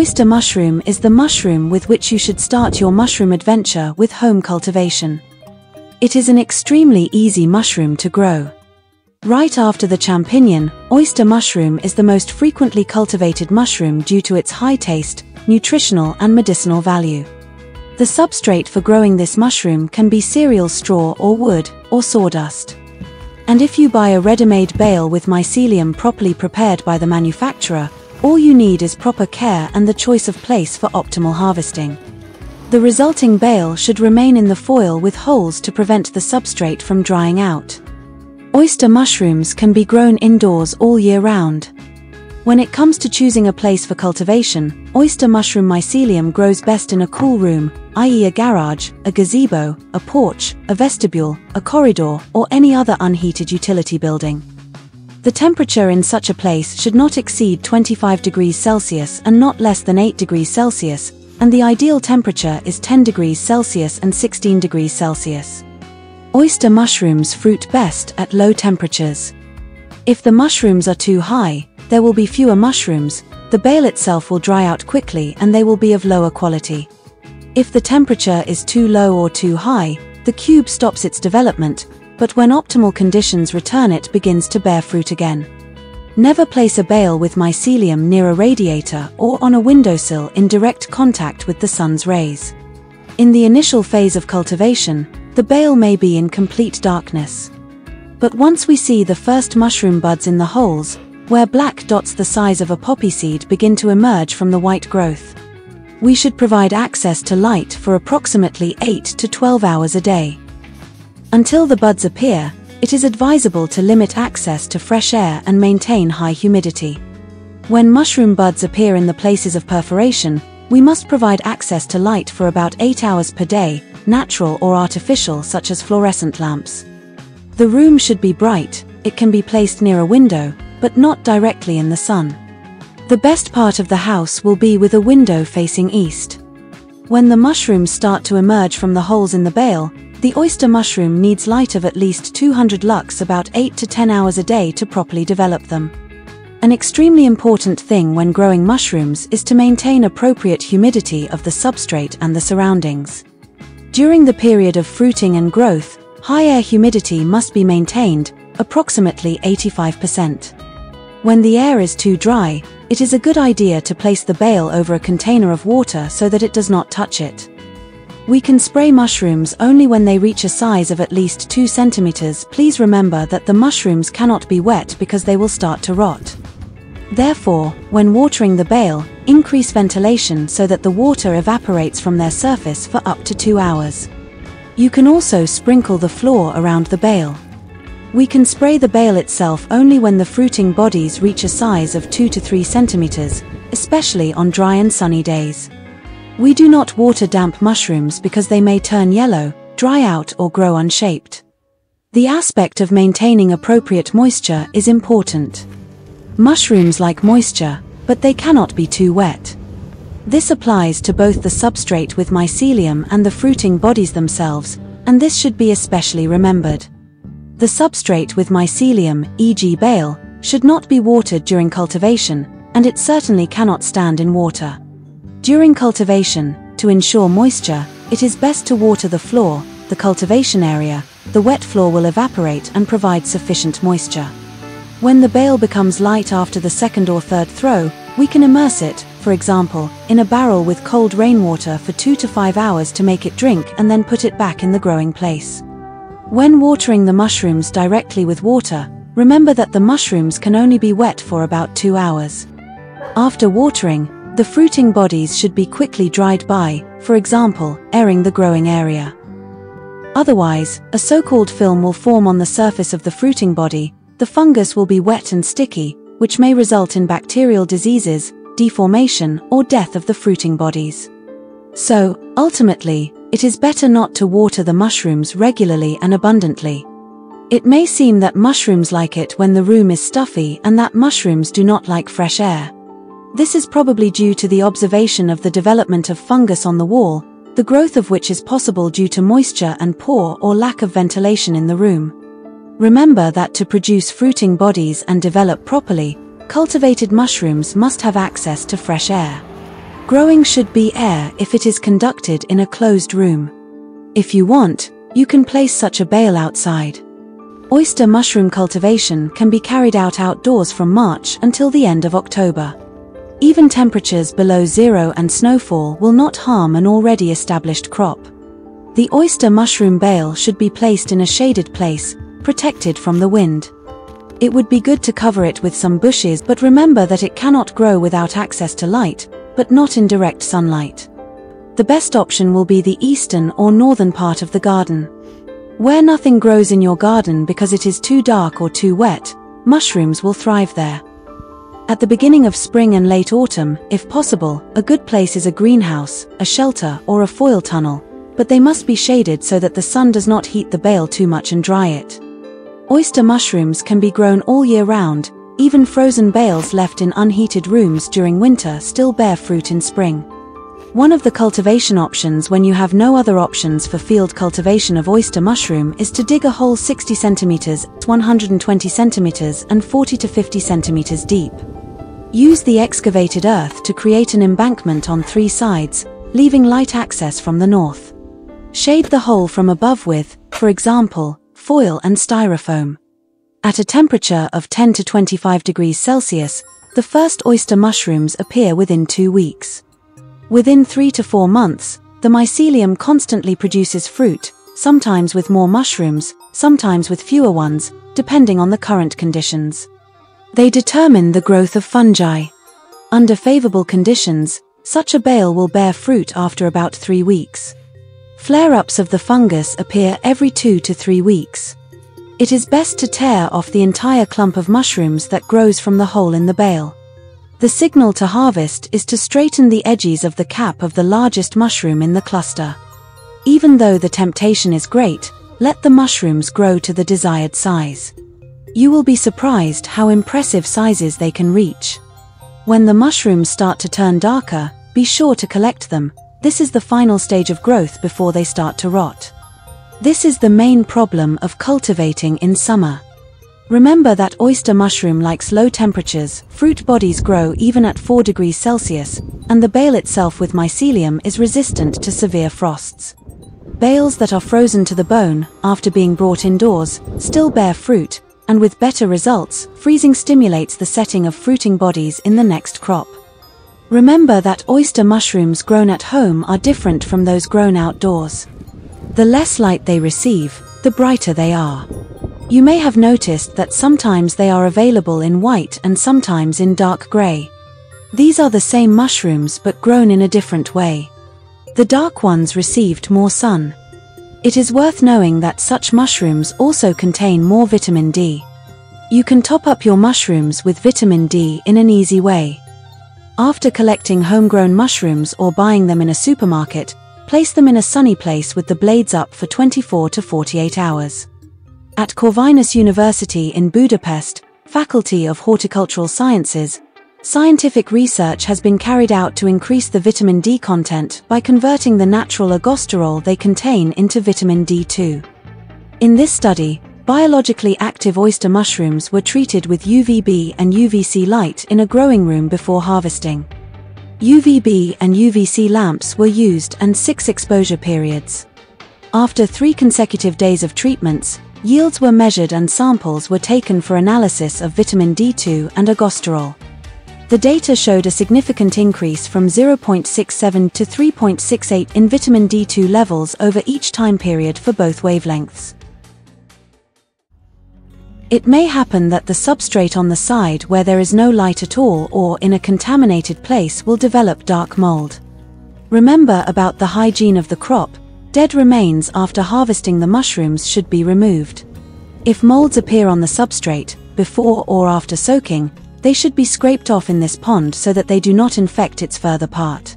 oyster mushroom is the mushroom with which you should start your mushroom adventure with home cultivation. It is an extremely easy mushroom to grow. Right after the champignon, oyster mushroom is the most frequently cultivated mushroom due to its high taste, nutritional and medicinal value. The substrate for growing this mushroom can be cereal straw or wood, or sawdust. And if you buy a ready-made bale with mycelium properly prepared by the manufacturer, all you need is proper care and the choice of place for optimal harvesting. The resulting bale should remain in the foil with holes to prevent the substrate from drying out. Oyster mushrooms can be grown indoors all year round. When it comes to choosing a place for cultivation, oyster mushroom mycelium grows best in a cool room, i.e. a garage, a gazebo, a porch, a vestibule, a corridor, or any other unheated utility building. The temperature in such a place should not exceed 25 degrees Celsius and not less than 8 degrees Celsius, and the ideal temperature is 10 degrees Celsius and 16 degrees Celsius. Oyster mushrooms fruit best at low temperatures. If the mushrooms are too high, there will be fewer mushrooms, the bale itself will dry out quickly and they will be of lower quality. If the temperature is too low or too high, the cube stops its development, but when optimal conditions return it begins to bear fruit again. Never place a bale with mycelium near a radiator or on a windowsill in direct contact with the sun's rays. In the initial phase of cultivation, the bale may be in complete darkness. But once we see the first mushroom buds in the holes, where black dots the size of a poppy seed begin to emerge from the white growth, we should provide access to light for approximately 8 to 12 hours a day. Until the buds appear, it is advisable to limit access to fresh air and maintain high humidity. When mushroom buds appear in the places of perforation, we must provide access to light for about 8 hours per day, natural or artificial such as fluorescent lamps. The room should be bright, it can be placed near a window, but not directly in the sun. The best part of the house will be with a window facing east. When the mushrooms start to emerge from the holes in the bale, the oyster mushroom needs light of at least 200 lux about 8 to 10 hours a day to properly develop them. An extremely important thing when growing mushrooms is to maintain appropriate humidity of the substrate and the surroundings. During the period of fruiting and growth, high air humidity must be maintained, approximately 85%. When the air is too dry, it is a good idea to place the bale over a container of water so that it does not touch it. We can spray mushrooms only when they reach a size of at least 2 centimeters. Please remember that the mushrooms cannot be wet because they will start to rot. Therefore, when watering the bale, increase ventilation so that the water evaporates from their surface for up to 2 hours. You can also sprinkle the floor around the bale. We can spray the bale itself only when the fruiting bodies reach a size of 2 to 3 centimeters, especially on dry and sunny days. We do not water damp mushrooms because they may turn yellow, dry out or grow unshaped. The aspect of maintaining appropriate moisture is important. Mushrooms like moisture, but they cannot be too wet. This applies to both the substrate with mycelium and the fruiting bodies themselves, and this should be especially remembered. The substrate with mycelium, e.g. bale, should not be watered during cultivation, and it certainly cannot stand in water. During cultivation, to ensure moisture, it is best to water the floor, the cultivation area. The wet floor will evaporate and provide sufficient moisture. When the bale becomes light after the second or third throw, we can immerse it, for example, in a barrel with cold rainwater for 2 to 5 hours to make it drink and then put it back in the growing place. When watering the mushrooms directly with water, remember that the mushrooms can only be wet for about 2 hours. After watering, the fruiting bodies should be quickly dried by, for example, airing the growing area. Otherwise, a so-called film will form on the surface of the fruiting body. The fungus will be wet and sticky, which may result in bacterial diseases, deformation, or death of the fruiting bodies. So, ultimately, it is better not to water the mushrooms regularly and abundantly. It may seem that mushrooms like it when the room is stuffy and that mushrooms do not like fresh air. This is probably due to the observation of the development of fungus on the wall, the growth of which is possible due to moisture and poor or lack of ventilation in the room. Remember that to produce fruiting bodies and develop properly, cultivated mushrooms must have access to fresh air. Growing should be air if it is conducted in a closed room. If you want, you can place such a bale outside. Oyster mushroom cultivation can be carried out outdoors from March until the end of October. Even temperatures below zero and snowfall will not harm an already established crop. The oyster mushroom bale should be placed in a shaded place, protected from the wind. It would be good to cover it with some bushes, but remember that it cannot grow without access to light, but not in direct sunlight. The best option will be the eastern or northern part of the garden. Where nothing grows in your garden because it is too dark or too wet, mushrooms will thrive there. At the beginning of spring and late autumn, if possible, a good place is a greenhouse, a shelter, or a foil tunnel, but they must be shaded so that the sun does not heat the bale too much and dry it. Oyster mushrooms can be grown all year round. Even frozen bales left in unheated rooms during winter still bear fruit in spring. One of the cultivation options when you have no other options for field cultivation of oyster mushroom is to dig a hole 60 centimeters, 120 centimeters, and 40 to 50 centimeters deep. Use the excavated earth to create an embankment on 3 sides, leaving light access from the north. Shade the hole from above with, for example, foil and styrofoam. At a temperature of 10 to 25 degrees Celsius, the first oyster mushrooms appear within 2 weeks. Within 3 to 4 months, the mycelium constantly produces fruit, sometimes with more mushrooms, sometimes with fewer ones, depending on the current conditions. They determine the growth of fungi. Under favorable conditions, such a bale will bear fruit after about 3 weeks. Flare-ups of the fungus appear every 2 to 3 weeks. It is best to tear off the entire clump of mushrooms that grows from the hole in the bale. The signal to harvest is to straighten the edges of the cap of the largest mushroom in the cluster. Even though the temptation is great, let the mushrooms grow to the desired size. You will be surprised how impressive sizes they can reach. When the mushrooms start to turn darker, be sure to collect them. This is the final stage of growth before they start to rot. This is the main problem of cultivating in summer. Remember that oyster mushroom likes low temperatures, fruit bodies grow even at 4 degrees Celsius, and the bale itself with mycelium is resistant to severe frosts. Bales that are frozen to the bone, after being brought indoors, still bear fruit, and with better results, freezing stimulates the setting of fruiting bodies in the next crop. Remember that oyster mushrooms grown at home are different from those grown outdoors. The less light they receive, the brighter they are. You may have noticed that sometimes they are available in white and sometimes in dark gray. These are the same mushrooms but grown in a different way. The dark ones received more sun. It is worth knowing that such mushrooms also contain more vitamin D. You can top up your mushrooms with vitamin D in an easy way. After collecting homegrown mushrooms or buying them in a supermarket, place them in a sunny place with the blades up for 24 to 48 hours. At Corvinus University in Budapest, Faculty of Horticultural Sciences, scientific research has been carried out to increase the vitamin D content by converting the natural ergosterol they contain into vitamin D2. In this study, biologically active oyster mushrooms were treated with UVB and UVC light in a growing room before harvesting. UVB and UVC lamps were used and 6 exposure periods. After 3 consecutive days of treatments, yields were measured and samples were taken for analysis of vitamin D2 and ergosterol. The data showed a significant increase from 0.67 to 3.68 in vitamin D2 levels over each time period for both wavelengths. It may happen that the substrate on the side where there is no light at all or in a contaminated place will develop dark mold. Remember about the hygiene of the crop. Dead remains after harvesting the mushrooms should be removed. If molds appear on the substrate, before or after soaking, they should be scraped off in this pond so that they do not infect its further part.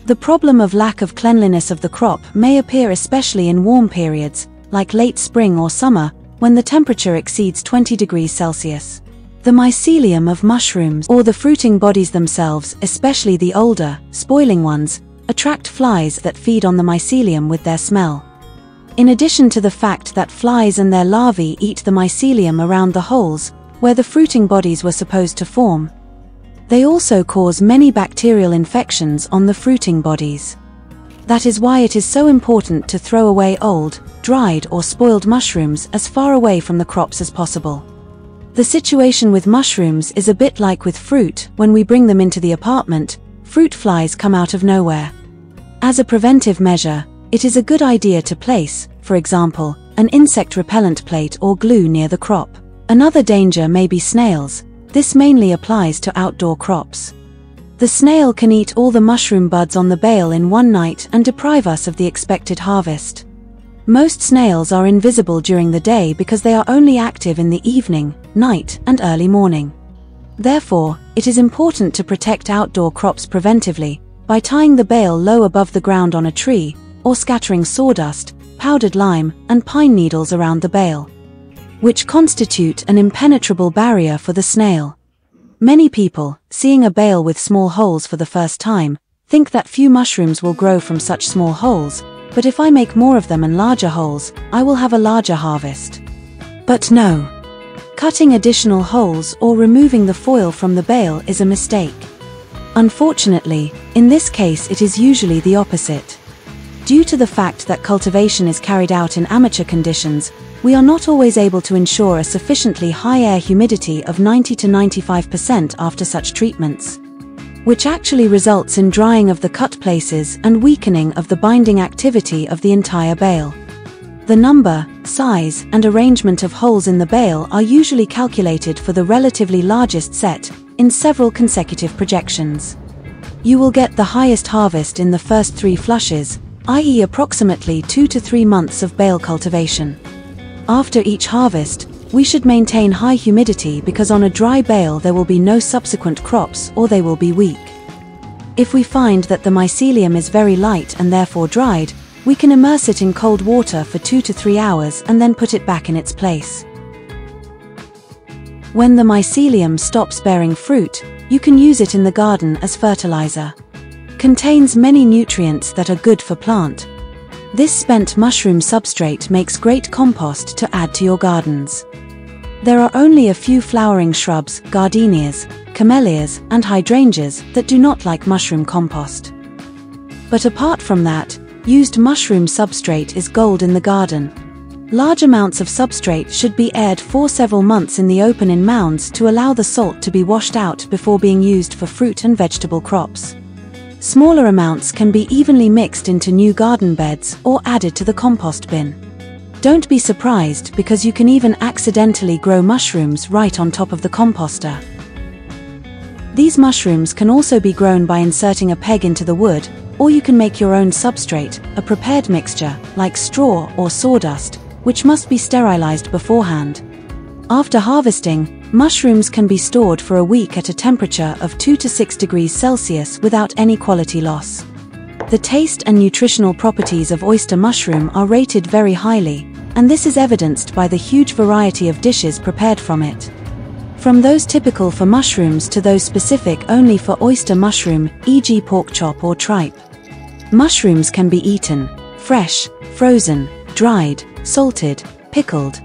The problem of lack of cleanliness of the crop may appear especially in warm periods, like late spring or summer, when the temperature exceeds 20 degrees Celsius. The mycelium of mushrooms, or the fruiting bodies themselves, especially the older, spoiling ones, attract flies that feed on the mycelium with their smell. In addition to the fact that flies and their larvae eat the mycelium around the holes, where the fruiting bodies were supposed to form, They also cause many bacterial infections on the fruiting bodies. That is why it is so important to throw away old, dried or spoiled mushrooms as far away from the crops as possible. The situation with mushrooms is a bit like with fruit. When we bring them into the apartment, fruit flies come out of nowhere. As a preventive measure, it is a good idea to place, for example, an insect repellent plate or glue near the crop. Another danger may be snails. This mainly applies to outdoor crops. The snail can eat all the mushroom buds on the bale in one night and deprive us of the expected harvest. Most snails are invisible during the day because they are only active in the evening, night, and early morning. Therefore, it is important to protect outdoor crops preventively by tying the bale low above the ground on a tree, or scattering sawdust, powdered lime, and pine needles around the bale, which constitute an impenetrable barrier for the snail. Many people, seeing a bale with small holes for the first time, think that few mushrooms will grow from such small holes, but if I make more of them and larger holes, I will have a larger harvest. But no. Cutting additional holes or removing the foil from the bale is a mistake. Unfortunately, in this case it is usually the opposite. Due to the fact that cultivation is carried out in amateur conditions, we are not always able to ensure a sufficiently high air humidity of 90 to 95% after such treatments, which actually results in drying of the cut places and weakening of the binding activity of the entire bale. The number, size, and arrangement of holes in the bale are usually calculated for the relatively largest set, in several consecutive projections. You will get the highest harvest in the first 3 flushes, i.e. approximately 2 to 3 months of bale cultivation. After each harvest, we should maintain high humidity because on a dry bale there will be no subsequent crops or they will be weak. If we find that the mycelium is very light and therefore dried, we can immerse it in cold water for 2 to 3 hours and then put it back in its place. When the mycelium stops bearing fruit, you can use it in the garden as fertilizer. Contains many nutrients that are good for plant. This spent mushroom substrate makes great compost to add to your gardens. There are only a few flowering shrubs, gardenias, camellias, and hydrangeas that do not like mushroom compost. But apart from that, used mushroom substrate is gold in the garden. Large amounts of substrate should be aired for several months in the open in mounds to allow the salt to be washed out before being used for fruit and vegetable crops. Smaller amounts can be evenly mixed into new garden beds or added to the compost bin. Don't be surprised because you can even accidentally grow mushrooms right on top of the composter. These mushrooms can also be grown by inserting a peg into the wood, or you can make your own substrate, a prepared mixture, like straw or sawdust, which must be sterilized beforehand. After harvesting, mushrooms can be stored for a week at a temperature of 2 to 6 degrees Celsius without any quality loss. The taste and nutritional properties of oyster mushroom are rated very highly, and this is evidenced by the huge variety of dishes prepared from it. From those typical for mushrooms to those specific only for oyster mushroom, e.g. pork chop or tripe. Mushrooms can be eaten, fresh, frozen, dried, salted, pickled.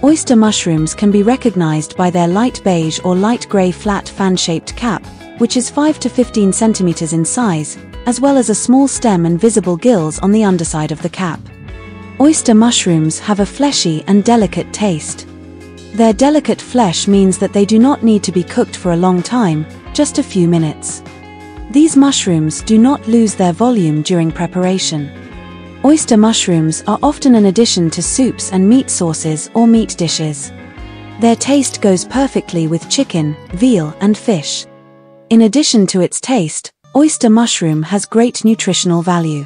Oyster mushrooms can be recognized by their light beige or light gray flat fan-shaped cap, which is 5 to 15 centimeters in size, as well as a small stem and visible gills on the underside of the cap. Oyster mushrooms have a fleshy and delicate taste. Their delicate flesh means that they do not need to be cooked for a long time, just a few minutes. These mushrooms do not lose their volume during preparation. Oyster mushrooms are often an addition to soups and meat sauces or meat dishes. Their taste goes perfectly with chicken, veal, and fish. In addition to its taste, oyster mushroom has great nutritional value.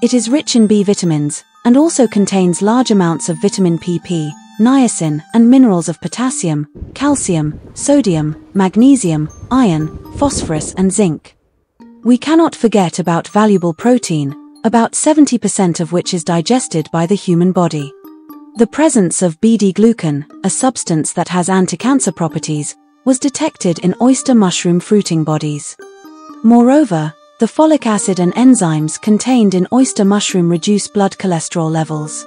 It is rich in B vitamins, and also contains large amounts of vitamin PP, niacin, and minerals of potassium, calcium, sodium, magnesium, iron, phosphorus, and zinc. We cannot forget about valuable protein, about 70% of which is digested by the human body. The presence of beta-glucan, a substance that has anti-cancer properties, was detected in oyster mushroom fruiting bodies. Moreover, the folic acid and enzymes contained in oyster mushroom reduce blood cholesterol levels.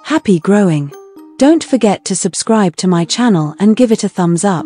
Happy growing! Don't forget to subscribe to my channel and give it a thumbs up.